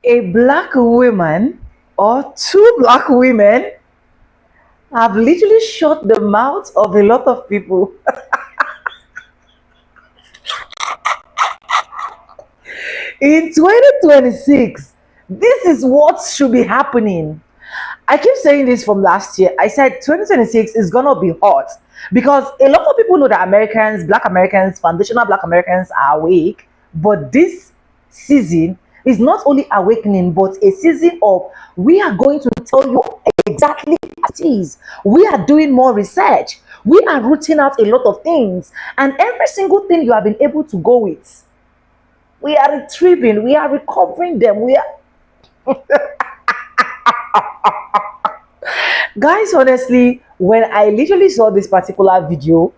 A black woman or two black women have literally shut the mouths of a lot of people. In 2026, this is what should be happening. I keep saying this from last year. I said 2026 is gonna be hot because a lot of people know that Americans, black Americans, foundational black Americans are awake, but this season is not only awakening, but a season of we are going to tell you exactly as it is. We are doing more research. We are rooting out a lot of things, and every single thing you have been able to go with, we are retrieving, we are recovering them. We are guys, honestly, when I literally saw this particular video,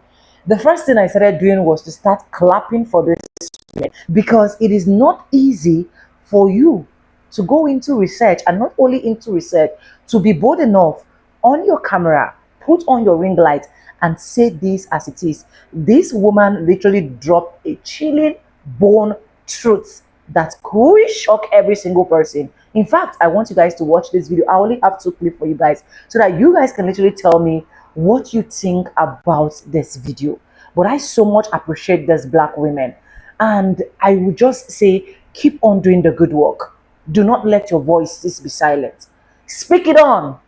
the first thing I started doing was to start clapping for this women, because it is not easy for you to go into research, and not only into research, to be bold enough on your camera, put on your ring light and say this as it is. This woman literally dropped a chilling bone truth that could shock every single person. In fact, I want you guys to watch this video. I only have two clips for you guys so that you guys can literally tell me what you think about this video. But I so much appreciate these black women, and I would just say keep on doing the good work. Do not let your voices be silent. Speak it on.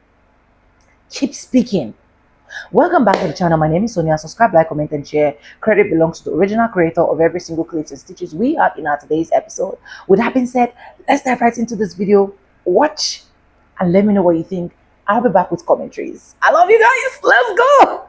Keep speaking. Welcome back to the channel. My name is Sonia. Subscribe, like, comment, and share. Credit belongs to the original creator of every single clips and stitches we have in our today's episode. With that being said, let's dive right into this video. Watch and let me know what you think. I'll be back with commentaries. I love you guys. Let's go.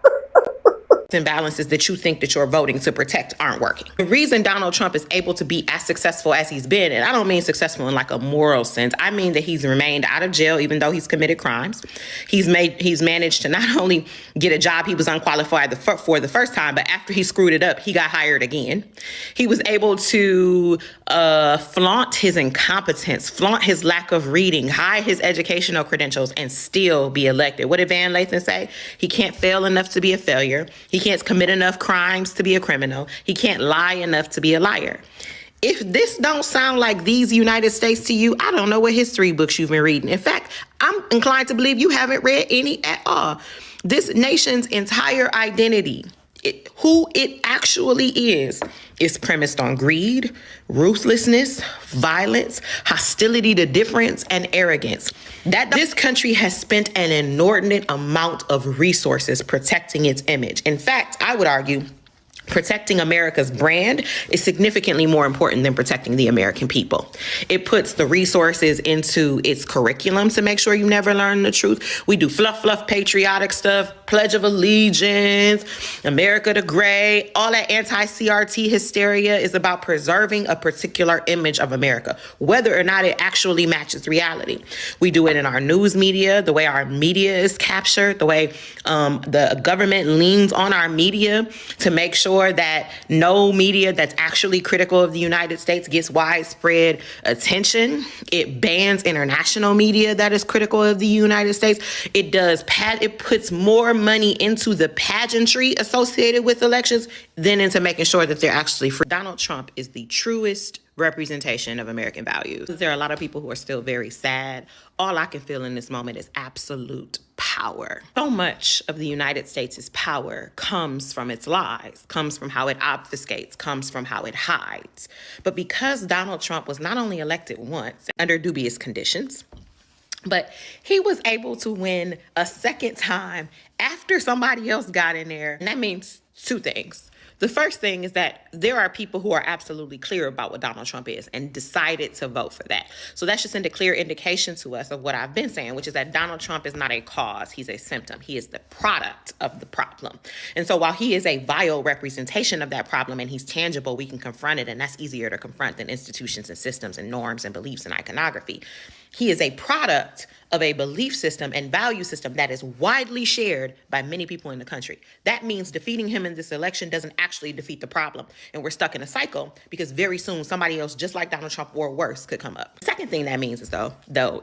Imbalances that you think that you're voting to protect aren't working. The reason Donald Trump is able to be as successful as he's been, and I don't mean successful in like a moral sense, I mean that he's remained out of jail even though he's committed crimes. He's managed to not only get a job he was unqualified for the first time, but after he screwed it up, he got hired again. He was able to flaunt his incompetence, flaunt his lack of reading, hide his educational credentials, and still be elected. What did Van Lathan say? He can't fail enough to be a failure. He can't commit enough crimes to be a criminal. He can't lie enough to be a liar. If this don't sound like these United States to you, I don't know what history books you've been reading. In fact, I'm inclined to believe you haven't read any at all. This nation's entire identity, who it actually is premised on greed, ruthlessness, violence, hostility to difference, and arrogance. That this country has spent an inordinate amount of resources protecting its image. In fact, I would argue protecting America's brand is significantly more important than protecting the American people. It puts the resources into its curriculum to make sure you never learn the truth. We do fluff patriotic stuff, Pledge of Allegiance, America the Great, all that anti-CRT hysteria is about preserving a particular image of America, whether or not it actually matches reality. We do it in our news media, the way our media is captured, the way the government leans on our media to make sure that no media that's actually critical of the United States gets widespread attention. It bans international media that is critical of the United States. It puts more money into the pageantry associated with elections than into making sure that they're actually free. Donald Trump is the truest representation of American values. There are a lot of people who are still very sad. All I can feel in this moment is absolute power. So much of the United States' power comes from its lies, comes from how it obfuscates, comes from how it hides. But because Donald Trump was not only elected once under dubious conditions, but he was able to win a second time after somebody else got in there. And that means two things. The first thing is that there are people who are absolutely clear about what Donald Trump is and decided to vote for that. So that should send a clear indication to us of what I've been saying, which is that Donald Trump is not a cause. He's a symptom. He is the product of the problem. And so while he is a vile representation of that problem and he's tangible, we can confront it. And that's easier to confront than institutions and systems and norms and beliefs and iconography. He is a product of a belief system and value system that is widely shared by many people in the country. That means defeating him in this election doesn't actually defeat the problem. And we're stuck in a cycle because very soon somebody else just like Donald Trump or worse could come up. The second thing that means is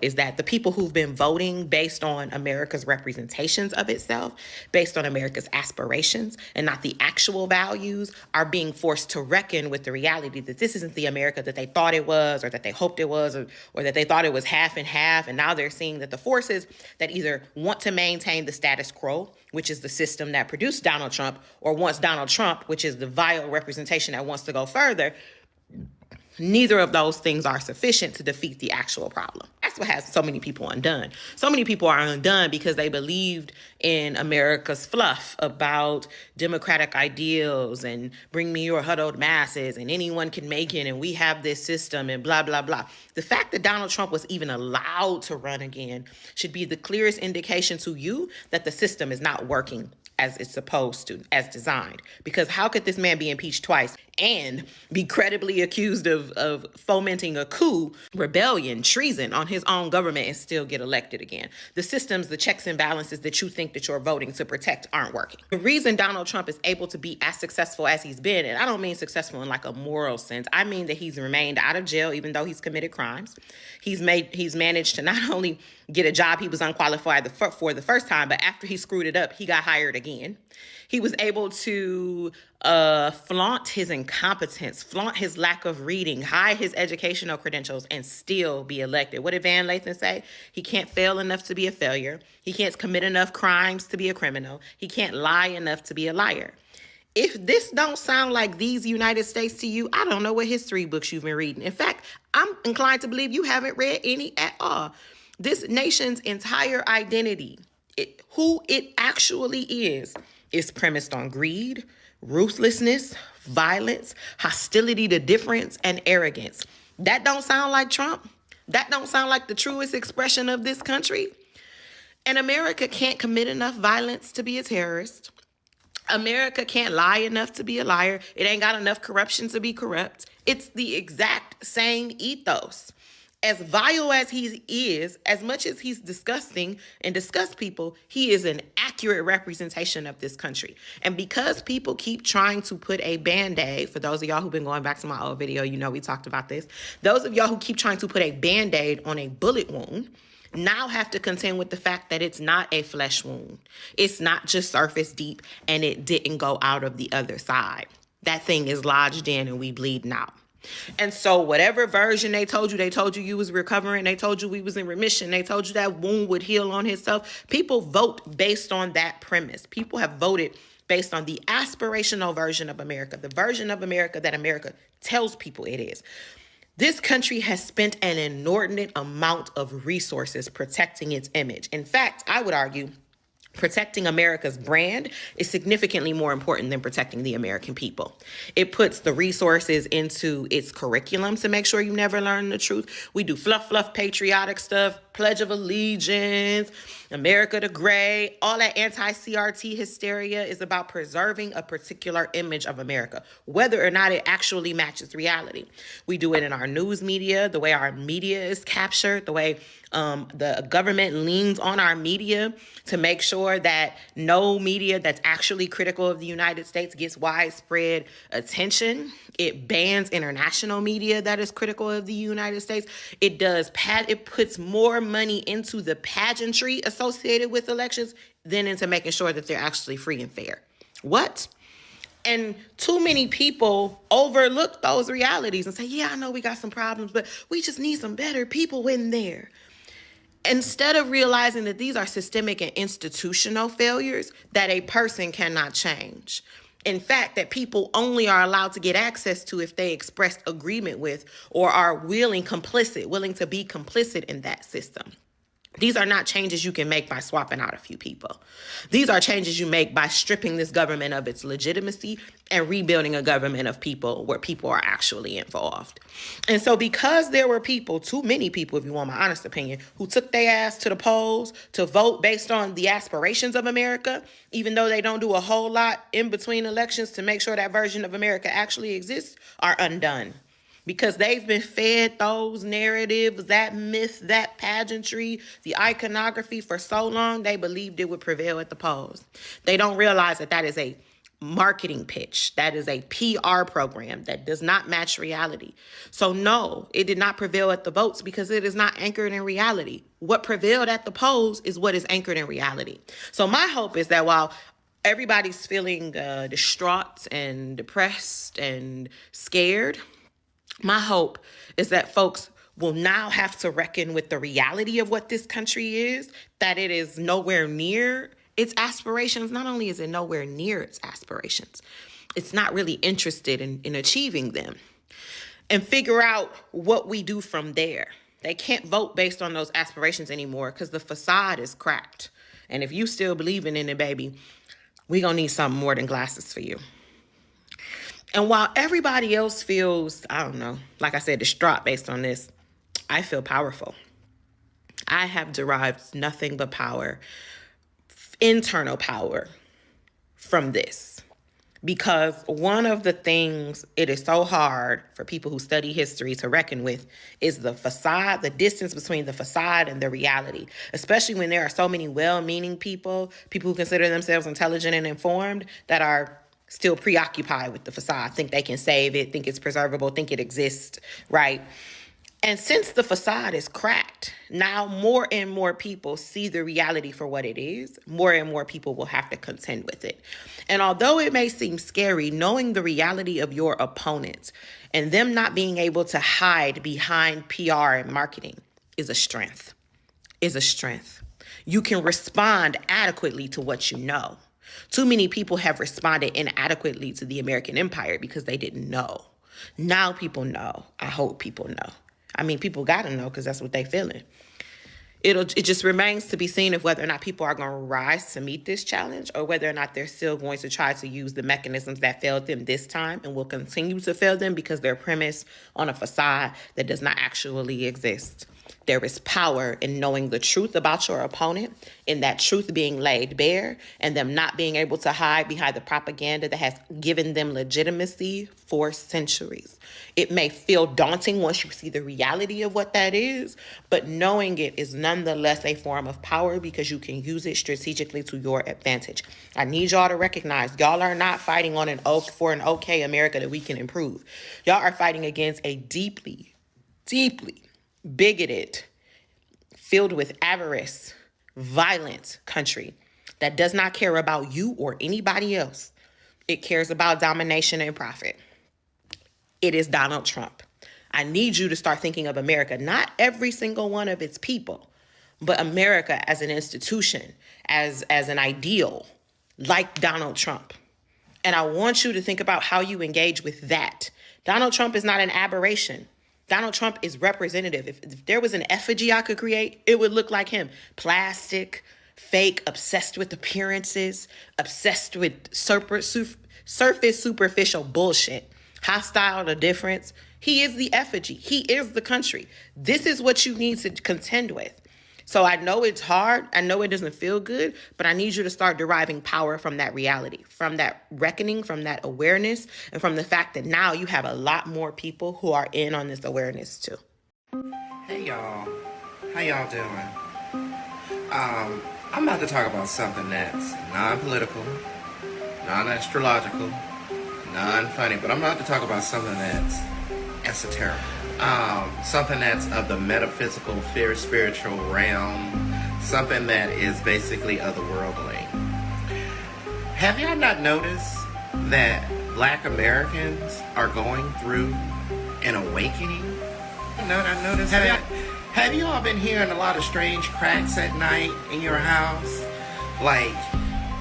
is that the people who've been voting based on America's representations of itself, based on America's aspirations and not the actual values, are being forced to reckon with the reality that this isn't the America that they thought it was, or that they hoped it was, or that they thought it was half and half. And now they're seeing that the forces that either want to maintain the status quo, which is the system that produced Donald Trump, or wants Donald Trump, which is the vile representation that wants to go further, neither of those things are sufficient to defeat the actual problem. That's what has so many people undone. So many people are undone because they believed in America's fluff about democratic ideals and bring me your huddled masses and anyone can make it and we have this system and blah, blah, blah. The fact that Donald Trump was even allowed to run again should be the clearest indication to you that the system is not working as it's supposed to, as designed. Because how could this man be impeached twice and be credibly accused of fomenting a coup, rebellion, treason on his own government and still get elected again? The systems, the checks and balances that you think that you're voting to protect aren't working. The reason Donald Trump is able to be as successful as he's been, and I don't mean successful in like a moral sense, I mean that he's remained out of jail even though he's committed crimes. He's managed to not only get a job he was unqualified for the first time, but after he screwed it up, he got hired again. He was able to flaunt his incompetence, flaunt his lack of reading, hide his educational credentials, and still be elected. What did Van Lathan say? He can't fail enough to be a failure. He can't commit enough crimes to be a criminal. He can't lie enough to be a liar. If this don't sound like these United States to you, I don't know what history books you've been reading. In fact, I'm inclined to believe you haven't read any at all. This nation's entire identity, who it actually is premised on greed, ruthlessness, violence, hostility to difference, and arrogance. That don't sound like Trump. That don't sound like the truest expression of this country. And America can't commit enough violence to be a terrorist. America can't lie enough to be a liar. It ain't got enough corruption to be corrupt. It's the exact same ethos. As vile as he is, as much as he's disgusting and disgusts people, he is an accurate representation of this country. And because people keep trying to put a Band-Aid, for those of y'all who've been going back to my old video, you know we talked about this. Those of y'all who keep trying to put a Band-Aid on a bullet wound now have to contend with the fact that it's not a flesh wound. It's not just surface deep and it didn't go out of the other side. That thing is lodged in and we bleeding out. And so whatever version they told you you was recovering, they told you we was in remission, they told you that wound would heal on itself. People vote based on that premise. People have voted based on the aspirational version of America, the version of America that America tells people it is. This country has spent an inordinate amount of resources protecting its image. In fact, I would argue protecting America's brand is significantly more important than protecting the American people. It puts the resources into its curriculum to make sure you never learn the truth. We do fluff, patriotic stuff, Pledge of Allegiance, America the Great, all that anti-CRT hysteria is about preserving a particular image of America, whether or not it actually matches reality. We do it in our news media, the way our media is captured, the way the government leans on our media to make sure that no media that's actually critical of the United States gets widespread attention. It bans international media that is critical of the United States. It puts more money into the pageantry associated with elections than into making sure that they're actually free and fair. What? And too many people overlook those realities and say, yeah, I know we got some problems, but we just need some better people in there. Instead of realizing that these are systemic and institutional failures that a person cannot change. In fact, that people only are allowed to get access to if they expressed agreement with or are willing to be complicit in that system. These are not changes you can make by swapping out a few people. These are changes you make by stripping this government of its legitimacy and rebuilding a government of people where people are actually involved. And so because there were people, too many people, if you want my honest opinion, who took their ass to the polls to vote based on the aspirations of America, even though they don't do a whole lot in between elections to make sure that version of America actually exists, are undone. because they've been fed those narratives, that myth, that pageantry, the iconography for so long, they believed it would prevail at the polls. They don't realize that that is a marketing pitch. That is a PR program that does not match reality. So no, it did not prevail at the votes because it is not anchored in reality. What prevailed at the polls is what is anchored in reality. So my hope is that while everybody's feeling distraught and depressed and scared, my hope is that folks will now have to reckon with the reality of what this country is, that it is nowhere near its aspirations. Not only is it nowhere near its aspirations, it's not really interested in achieving them, and figure out what we do from there. They can't vote based on those aspirations anymore because the facade is cracked. And if you still believing in it, baby, we gonna need something more than glasses for you. And while everybody else feels, I don't know, like I said, distraught based on this, I feel powerful. I have derived nothing but power, internal power, from this. Because one of the things it is so hard for people who study history to reckon with is the facade, the distance between the facade and the reality, especially when there are so many well-meaning people who consider themselves intelligent and informed, that are still preoccupied with the facade, think they can save it, think it's preservable, think it exists, right? And since the facade is cracked, now more and more people see the reality for what it is. More and more people will have to contend with it. And although it may seem scary, knowing the reality of your opponents and them not being able to hide behind PR and marketing is a strength, You can respond adequately to what you know. Too many people have responded inadequately to the American empire because they didn't know. Now people know. I hope people know. I mean, people gotta know because that's what they feeling. It just remains to be seen of whether or not people are going to rise to meet this challenge, or whether or not they're still going to try to use the mechanisms that failed them this time and will continue to fail them because they're premised on a facade that does not actually exist. There is power in knowing the truth about your opponent, in that truth being laid bare, and them not being able to hide behind the propaganda that has given them legitimacy for centuries. It may feel daunting once you see the reality of what that is, but knowing it is nonetheless a form of power because you can use it strategically to your advantage. I need y'all to recognize y'all are not fighting on for an okay America that we can improve. Y'all are fighting against a deeply, deeply bigoted, filled with avarice, violent country that does not care about you or anybody else. It cares about domination and profit. It is Donald Trump. I need you to start thinking of America, not every single one of its people, but America as an institution, as an ideal, like Donald Trump. And I want you to think about how you engage with that. Donald Trump is not an aberration. Donald Trump is representative. If there was an effigy I could create, it would look like him. Plastic, fake, obsessed with appearances, obsessed with surface superficial bullshit, hostile to difference. He is the effigy. He is the country. This is what you need to contend with. So I know it's hard. I know it doesn't feel good, but I need you to start deriving power from that reality, from that reckoning, from that awareness, and from the fact that now you have a lot more people who are in on this awareness too. Hey y'all, how y'all doing? I'm about to talk about something that's non-political, non-astrological, non-funny, but I'm about to talk about something that's esoteric. Something that's of the metaphysical, spiritual realm, something that is basically otherworldly. Have y'all not noticed that Black Americans are going through an awakening? I noticed that. Have you all been hearing a lot of strange cracks at night in your house? Like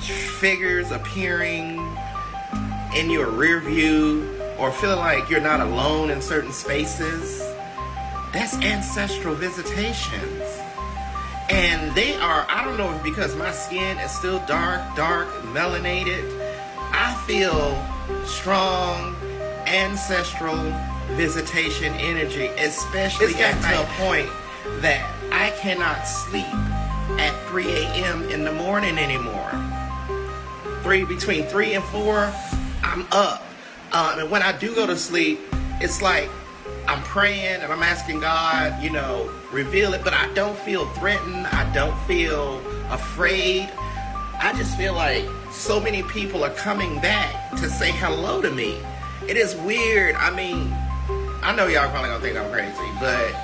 figures appearing in your rear view, or feeling like you're not alone in certain spaces? That's ancestral visitations. And they are, I don't know if because my skin is still dark, melanated, I feel strong ancestral visitation energy, especially at to a point that I cannot sleep at 3 a.m. in the morning anymore. Between 3 and 4, I'm up. And when I do go to sleep, it's like I'm praying and I'm asking God, you know, reveal it, but I don't feel threatened. I don't feel afraid. I just feel like so many people are coming back to say hello to me. It is weird. I mean, I know y'all probably gonna think I'm crazy, but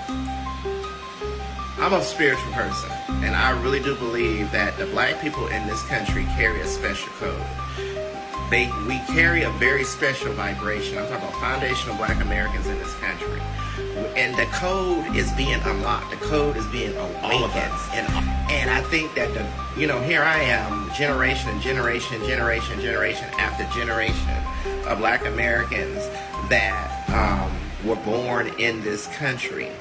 I'm a spiritual person, and I really do believe that the black people in this country carry a special code. We carry a very special vibration. I'm talking about foundational black Americans in this country. And the code is being unlocked. The code is being awakened. And I think that, here I am, generation and generation after generation of black Americans that were born in this country,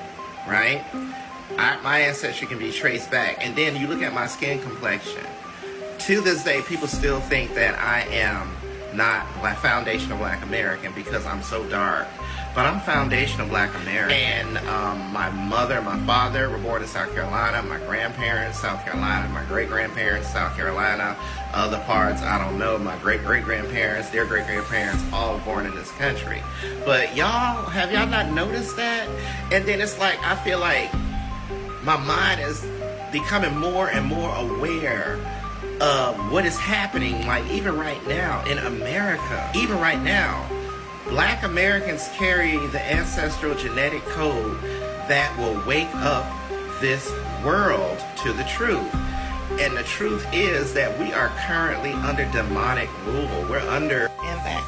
right? My ancestry can be traced back. And then you look at my skin complexion. To this day, people still think that I am not foundational black American because I'm so dark. But I'm foundational black American. And my mother and my father were born in South Carolina. My grandparents, South Carolina. My great-grandparents, South Carolina. Other parts, I don't know. My great-great-grandparents, their great-grandparents, all born in this country. But have y'all not noticed that? And then it's like, I feel like my mind is becoming more and more aware of what is happening, like even right now in America. Even right now, black Americans carry the ancestral genetic code that will wake up this world to the truth. And the truth is that we are currently under demonic rule. We're under, and that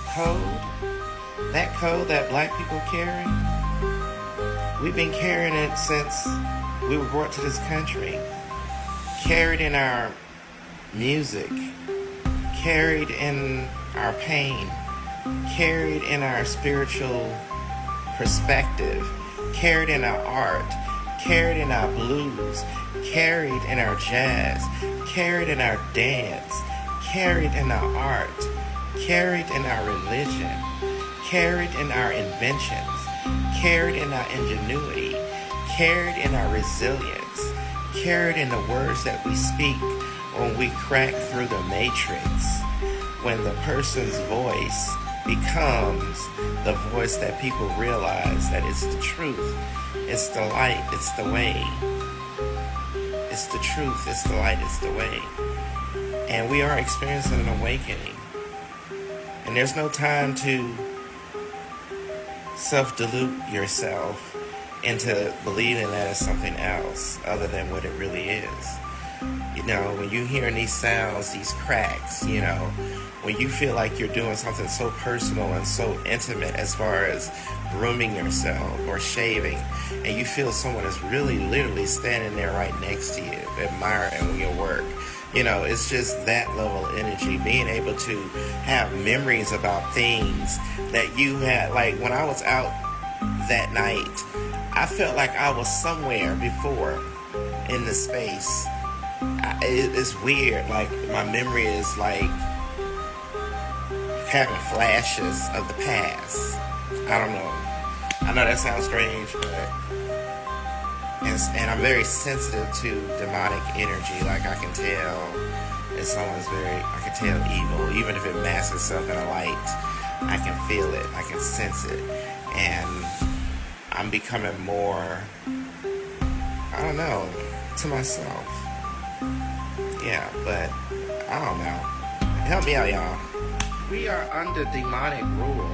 code that black people carry, we've been carrying it since we were brought to this country. Carried in our music, carried in our pain, carried in our spiritual perspective, carried in our art, carried in our blues, carried in our jazz, carried in our dance, carried in our art, carried in our religion, carried in our inventions, carried in our ingenuity, carried in our resilience, carried in the words that we speak when we crack through the matrix, when the person's voice becomes the voice that people realize that it's the truth, it's the light, it's the way, it's the truth, it's the light, it's the way. And we are experiencing an awakening. And there's no time to self-delude yourself into believing that it's something else other than what it really is. When you hear these sounds, these cracks, when you feel like you're doing something so personal and so intimate as far as grooming yourself or shaving, and you feel someone is really literally standing there right next to you, admiring your work. It's just that level of energy, being able to have memories about things that you had. Like when I was out that night, I felt like I was somewhere before in the space. It's weird. Like my memory is like having flashes of the past. I don't know. I know that sounds strange, but and I'm very sensitive to demonic energy. Like I can tell if someone's I can tell evil, even if it masks itself in a light. I can feel it. I can sense it, and I'm becoming more, I don't know, to myself. Yeah, but I don't know. Help me out, y'all. We are under demonic rule.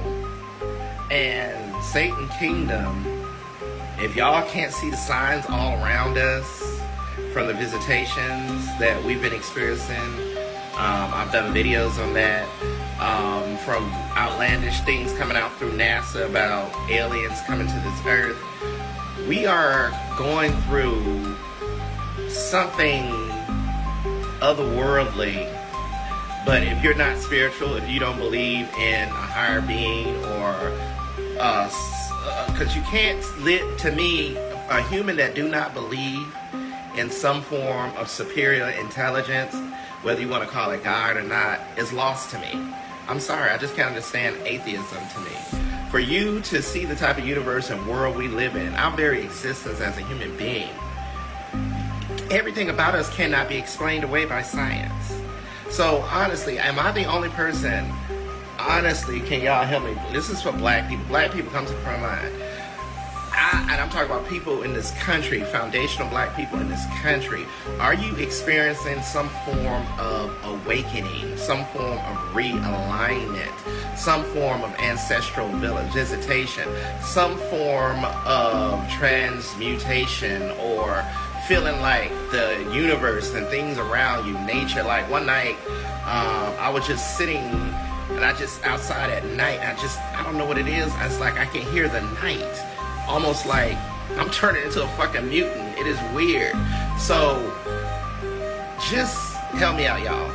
And Satan Kingdom, if y'all can't see the signs all around us from the visitations that we've been experiencing, I've done videos on that, from outlandish things coming out through NASA about aliens coming to this earth. We are going through something otherworldly. But if you're not spiritual, if you don't believe in a higher being, or because you can't live, to me, a human that do not believe in some form of superior intelligence, whether you want to call it God or not, is lost to me. I'm sorry, I just can't understand atheism to me. For you to see the type of universe and world we live in, our very existence as a human being, everything about us cannot be explained away by science. So honestly, am I the only person? Honestly, can y'all help me? This is for black people. Black people come to the front line. and I'm talking about people in this country, foundational black people in this country, are you experiencing some form of awakening, some form of realignment, some form of ancestral visitation, some form of transmutation, or feeling like the universe and things around you, nature? Like one night, I was just sitting, and I just outside at night, I don't know what it is. It's like I can hear the night, almost like I'm turning into a fucking mutant. It is weird. So just help me out, y'all.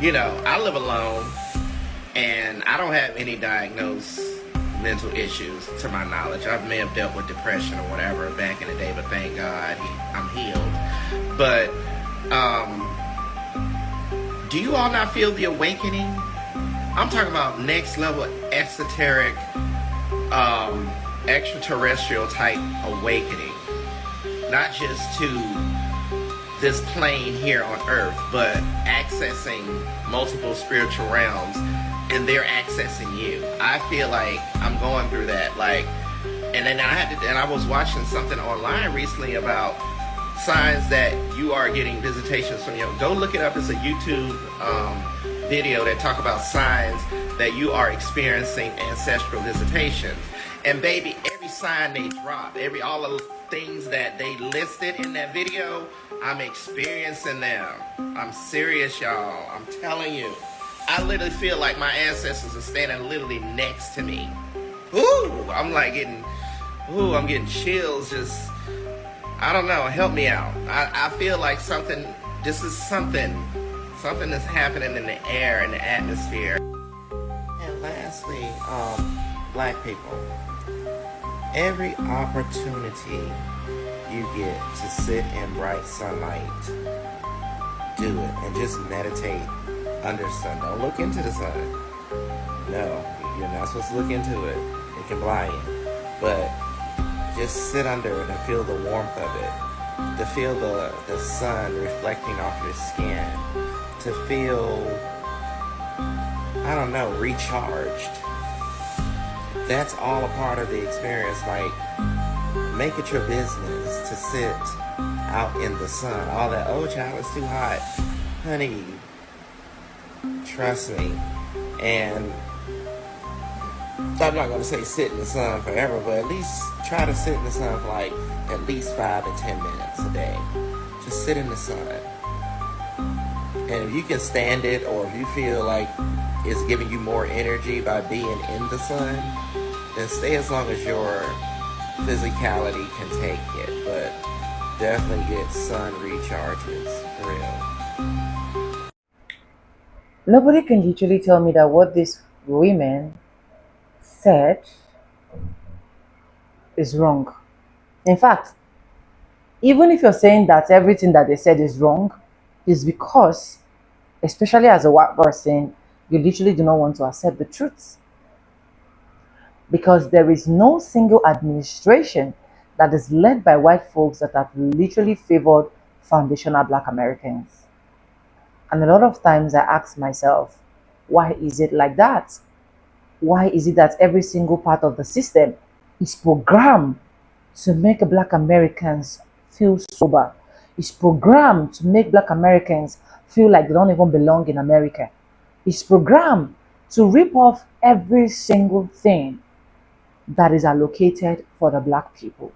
You know, I live alone, and I don't have any diagnosed mental issues to my knowledge. I may have dealt with depression or whatever back in the day, but thank God I'm healed. But do you all not feel the awakening? I'm talking about next level esoteric, extraterrestrial type awakening. Not just to this plane here on Earth, but accessing multiple spiritual realms, and they're accessing you. I feel like I'm going through that. Like, and then I was watching something online recently about signs that you are getting visitations from you. Go look it up. It's a YouTube video that talk about signs that you are experiencing ancestral visitations. And baby, every sign they drop, all of the things that they listed in that video, I'm experiencing them. I'm serious, y'all. I'm telling you. I literally feel like my ancestors are standing literally next to me. Ooh, I'm getting chills. Just, I don't know. Help me out. I feel like something is happening in the air, in the atmosphere. And lastly, black people, every opportunity you get to sit in bright sunlight, do it, and just meditate under sun. Don't look into the sun. No, you're not supposed to look into it. It can blind you. But just sit under it and feel the warmth of it. To feel the sun reflecting off your skin. To feel, I don't know, recharged. That's all a part of the experience. Like, make it your business to sit out in the sun. All that, oh child, it's too hot. Honey, trust me. And I'm not going to say sit in the sun forever, but at least try to sit in the sun for like at least 5 to 10 minutes a day. Just sit in the sun. And if you can stand it, or if you feel like it's giving you more energy by being in the sun, then stay as long as your physicality can take it. But definitely get sun recharges, for real. Nobody can literally tell me that what these women said is wrong. In fact, even if you're saying that everything that they said is wrong, is because, especially as a white person, you literally do not want to accept the truth. Because there is no single administration that is led by white folks that have literally favored foundational black Americans. And a lot of times I ask myself, why is it like that? Why is it that every single part of the system is programmed to make black Americans feel sober? It's programmed to make black Americans feel like they don't even belong in America. It's programmed to rip off every single thing that is allocated for the black people.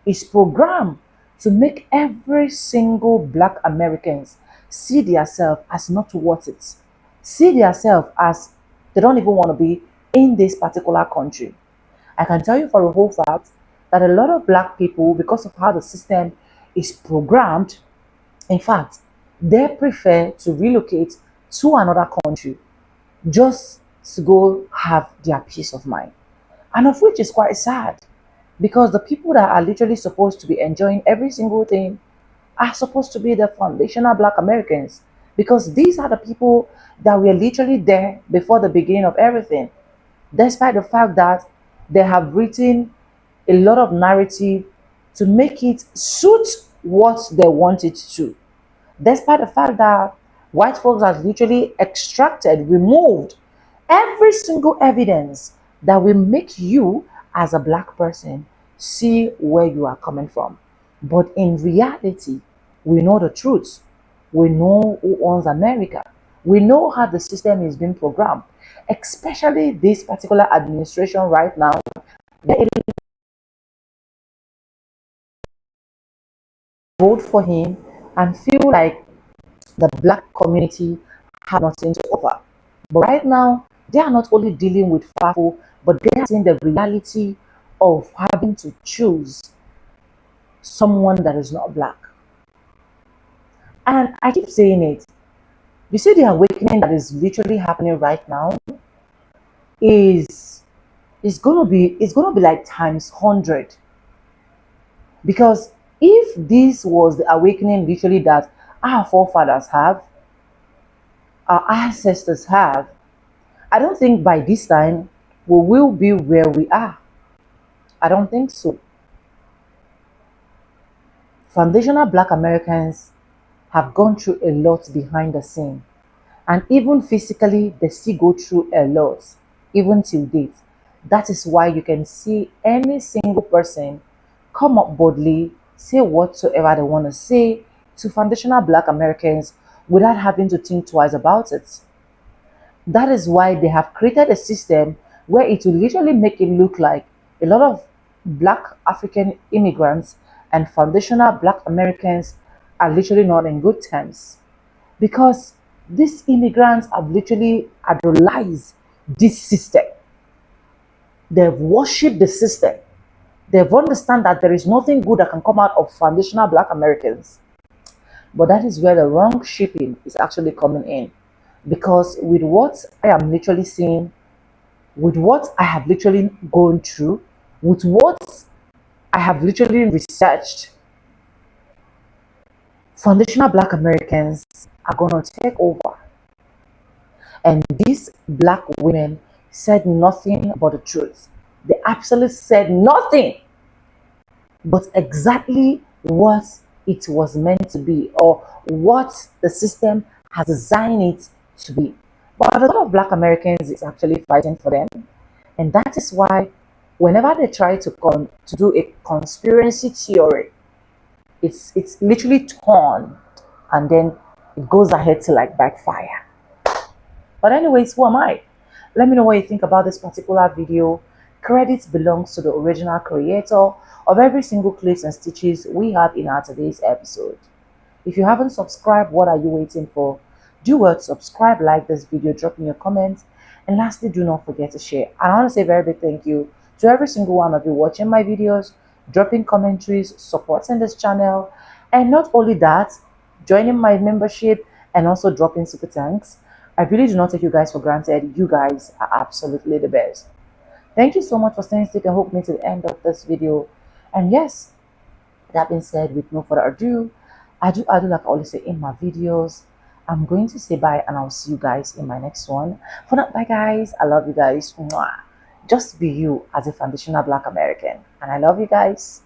It's programmed to make every single black Americans see themselves as not worth it. See themselves as they don't even want to be in this particular country. I can tell you for a whole fact that a lot of black people, because of how the system is programmed, in fact, they prefer to relocate to another country just to go have their peace of mind. And of which is quite sad, because the people that are literally supposed to be enjoying every single thing are supposed to be the foundational black Americans, because these are the people that were literally there before the beginning of everything, despite the fact that they have written a lot of narrative to make it suit what they want it to, despite the fact that white folks have literally extracted, removed every single evidence that will make you as a black person see where you are coming from. But in reality, we know the truth. We know who owns America. We know how the system is being programmed, especially this particular administration right now. They vote for him and feel like the black community have nothing to offer. But right now, they are not only dealing with FAFO, but they are seeing the reality of having to choose someone that is not black. And I keep saying it. You see, the awakening that is literally happening right now is it's gonna be like times 100. Because if this was the awakening literally that our forefathers have, our ancestors have, I don't think by this time we will be where we are. I don't think so. Foundational Black Americans have gone through a lot behind the scene, and even physically, they still go through a lot, even till date. That is why you can see any single person come up boldly, say whatsoever they want to say to foundational Black Americans without having to think twice about it. That is why they have created a system where it will literally make it look like a lot of Black African immigrants and foundational Black Americans are literally not in good terms, because these immigrants have literally idolized this system. They've worshipped the system. They've understand that there is nothing good that can come out of foundational Black Americans. But that is where the wrong shipping is actually coming in. Because with what I am literally seeing, with what I have literally gone through, with what I have literally researched, foundational Black Americans are going to take over. And these Black women said nothing but the truth. They absolutely said nothing but exactly what it was meant to be, or what the system has designed it to be. But a lot of Black Americans is actually fighting for them. And that is why whenever they try to do a conspiracy theory, it's literally torn, and then it goes ahead to like backfire. But anyways, who am I? Let me know what you think about this particular video. Credit belongs to the original creator of every single clips and stitches we have in our today's episode. If you haven't subscribed, what are you waiting for? Do well to subscribe, like this video, drop in your comments, and lastly, do not forget to share. And I want to say a very big thank you to every single one of you watching my videos, dropping commentaries, supporting this channel, and not only that, joining my membership and also dropping super thanks. I really do not take you guys for granted. You guys are absolutely the best. Thank you so much for staying stick and hook me to the end of this video. And yes, that being said, with no further ado, I do like I always say in my videos, I'm going to say bye, and I'll see you guys in my next one. For now, bye guys. I love you guys. Mwah. Just be you as a foundational Black American. And I love you guys.